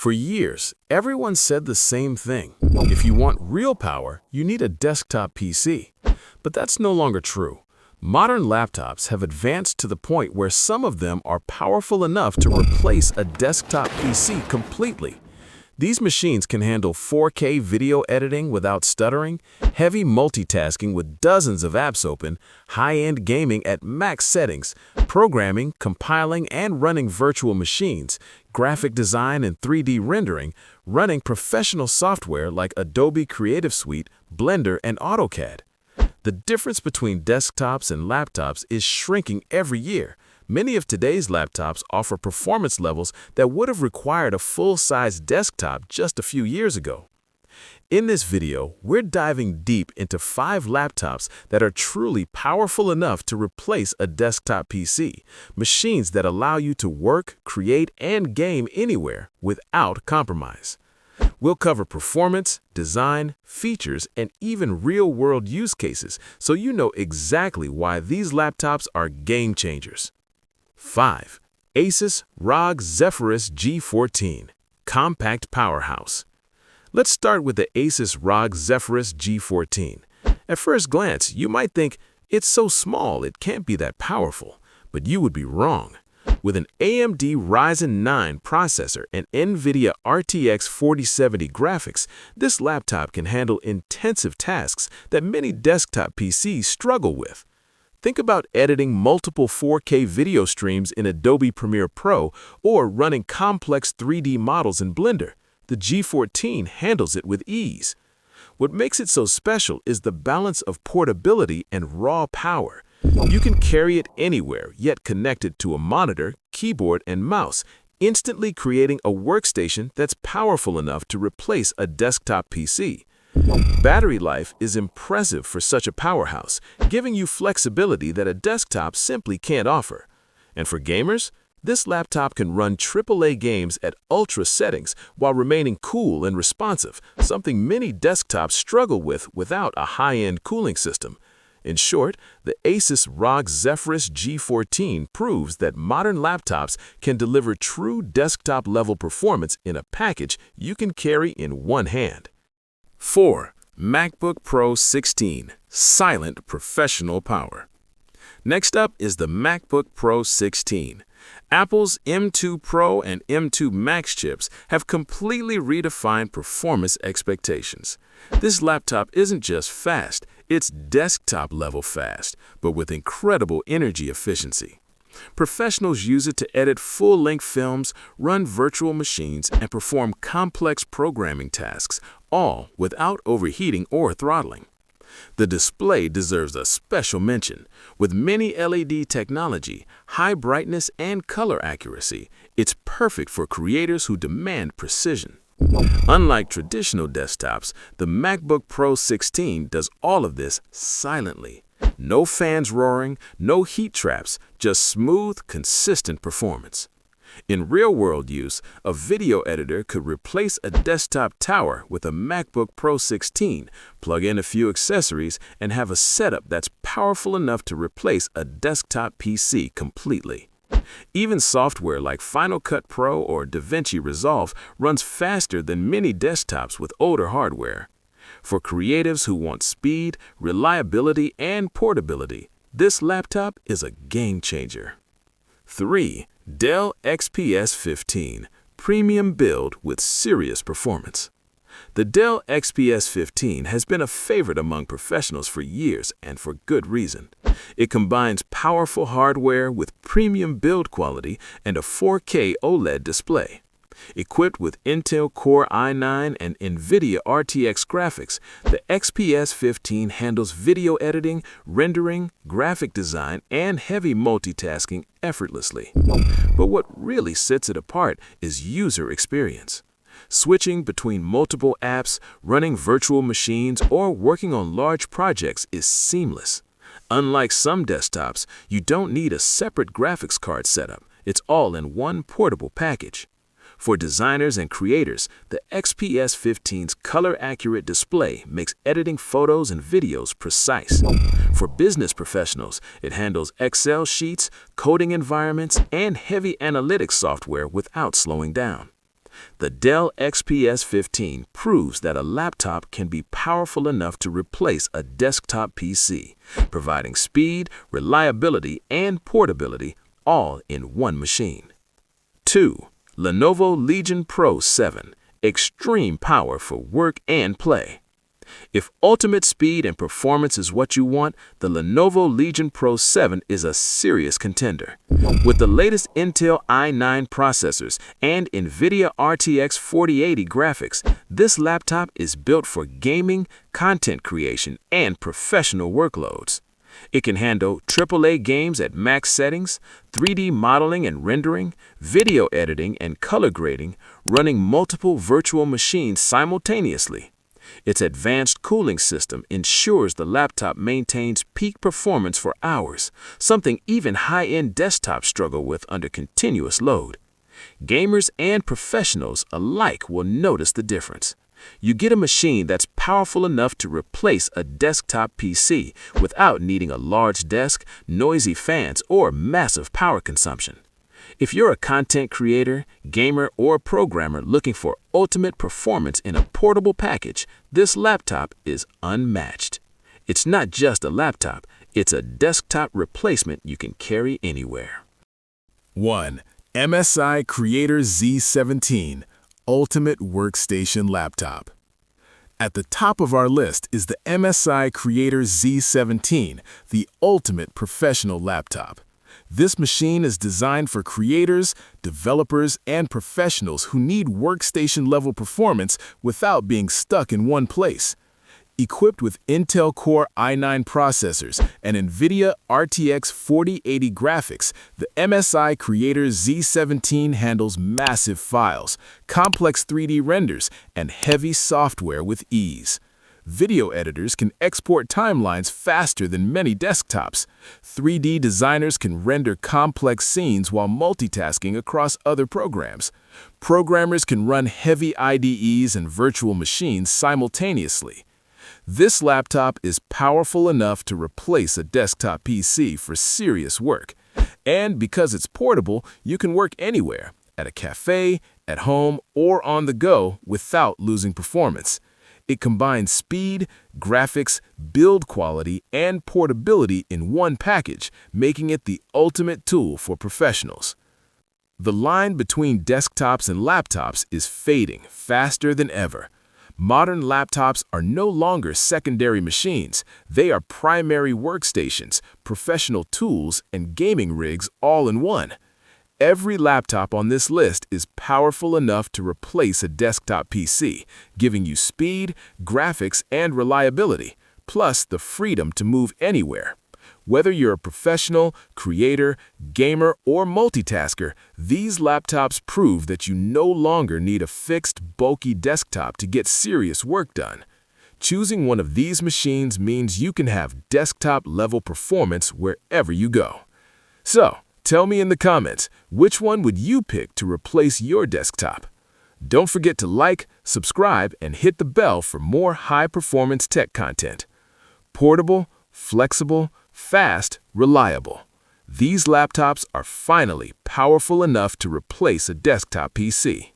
For years, everyone said the same thing. If you want real power, you need a desktop PC. But that's no longer true. Modern laptops have advanced to the point where some of them are powerful enough to replace a desktop PC completely. These machines can handle 4K video editing without stuttering, heavy multitasking with dozens of apps open, high-end gaming at max settings, programming, compiling, and running virtual machines, graphic design and 3D rendering, running professional software like Adobe Creative Suite, Blender, and AutoCAD. The difference between desktops and laptops is shrinking every year. Many of today's laptops offer performance levels that would have required a full-size desktop just a few years ago. In this video, we're diving deep into 5 laptops that are truly powerful enough to replace a desktop PC, machines that allow you to work, create, and game anywhere without compromise. We'll cover performance, design, features, and even real-world use cases so you know exactly why these laptops are game changers. 5. Asus Rag Zephorus G14, Compact Powerhouse. Let's start with the Asus Rag Zephorus G14. At first glance, you might think, it's so small it can't be that powerful, but you would be wrong. With an AMD Ryzen 9 processor and NVIDIA RTX 4070 graphics, this laptop can handle intensive tasks that many desktop PCs struggle with. Think about editing multiple 4K video streams in Adobe Premiere Pro or running complex 3D models in Blender. The G14 handles it with ease. What makes it so special is the balance of portability and raw power. You can carry it anywhere, yet connect it to a monitor, keyboard, and mouse, instantly creating a workstation that's powerful enough to replace a desktop PC. Battery life is impressive for such a powerhouse, giving you flexibility that a desktop simply can't offer. And for gamers, this laptop can run AAA games at ultra settings while remaining cool and responsive, something many desktops struggle with without a high-end cooling system. In short, the Asus Rag Zephorus G14 proves that modern laptops can deliver true desktop-level performance in a package you can carry in one hand. 4. MacBook Pro 16, Silent Professional Power. Next up is the MacBook Pro 16. Apple's M2 Pro and M2 Max chips have completely redefined performance expectations. This laptop isn't just fast, it's desktop-level fast, but with incredible energy efficiency. Professionals use it to edit full-length films, run virtual machines, and perform complex programming tasks, all without overheating or throttling. The display deserves a special mention. With mini LED technology, high brightness, and color accuracy, it's perfect for creators who demand precision. Unlike traditional desktops, the MacBook Pro 16 does all of this silently. No fans roaring, no heat traps, just smooth, consistent performance. In real-world use, a video editor could replace a desktop tower with a MacBook Pro 16, plug in a few accessories, and have a setup that's powerful enough to replace a desktop PC completely. Even software like Final Cut Pro or DaVinci Resolve runs faster than many desktops with older hardware. For creatives who want speed, reliability, and portability, this laptop is a game changer. 3. Dell XPS 15, Premium Build with Serious Performance. The Dell XPS 15 has been a favorite among professionals for years, and for good reason. It combines powerful hardware with premium build quality and a 4K OLED display. Equipped with Intel Core i9 and NVIDIA RTX graphics, the XPS 15 handles video editing, rendering, graphic design, and heavy multitasking effortlessly. But what really sets it apart is user experience. Switching between multiple apps, running virtual machines, or working on large projects is seamless. Unlike some desktops, you don't need a separate graphics card setup. It's all in one portable package. For designers and creators, the XPS 15's color-accurate display makes editing photos and videos precise. For business professionals, it handles Excel sheets, coding environments, and heavy analytics software without slowing down. The Dell XPS 15 proves that a laptop can be powerful enough to replace a desktop PC, providing speed, reliability, and portability all in one machine. 2. Lenovo Legion Pro 7. Extreme power for work and play. If ultimate speed and performance is what you want, the Lenovo Legion Pro 7 is a serious contender. With the latest Intel i9 processors and NVIDIA RTX 4080 graphics, this laptop is built for gaming, content creation, and professional workloads. It can handle AAA games at max settings, 3D modeling and rendering, video editing and color grading, running multiple virtual machines simultaneously. Its advanced cooling system ensures the laptop maintains peak performance for hours, something even high-end desktops struggle with under continuous load. Gamers and professionals alike will notice the difference. You get a machine that's powerful enough to replace a desktop PC without needing a large desk, noisy fans, or massive power consumption. If you're a content creator, gamer, or programmer looking for ultimate performance in a portable package, this laptop is unmatched. It's not just a laptop, it's a desktop replacement you can carry anywhere. 1. MSI Creator Z17 Ultimate Workstation Laptop. At the top of our list is the MSI Creator Z17, the ultimate professional laptop. This machine is designed for creators, developers, and professionals who need workstation-level performance without being stuck in one place. Equipped with Intel Core i9 processors and NVIDIA RTX 4080 graphics, the MSI Creator Z17 handles massive files, complex 3D renders, and heavy software with ease. Video editors can export timelines faster than many desktops. 3D designers can render complex scenes while multitasking across other programs. Programmers can run heavy IDEs and virtual machines simultaneously. This laptop is powerful enough to replace a desktop PC for serious work. And because it's portable, you can work anywhere, at a cafe, at home, or on the go without losing performance. It combines speed, graphics, build quality, and portability in one package, making it the ultimate tool for professionals. The line between desktops and laptops is fading faster than ever. Modern laptops are no longer secondary machines. They are primary workstations, professional tools, and gaming rigs all in one. Every laptop on this list is powerful enough to replace a desktop PC, giving you speed, graphics, and reliability, plus the freedom to move anywhere. Whether you're a professional, creator, gamer, or multitasker, these laptops prove that you no longer need a fixed, bulky desktop to get serious work done. Choosing one of these machines means you can have desktop-level performance wherever you go. So, tell me in the comments, which one would you pick to replace your desktop? Don't forget to like, subscribe, and hit the bell for more high-performance tech content. Portable, flexible, fast, reliable. These laptops are finally powerful enough to replace a desktop PC.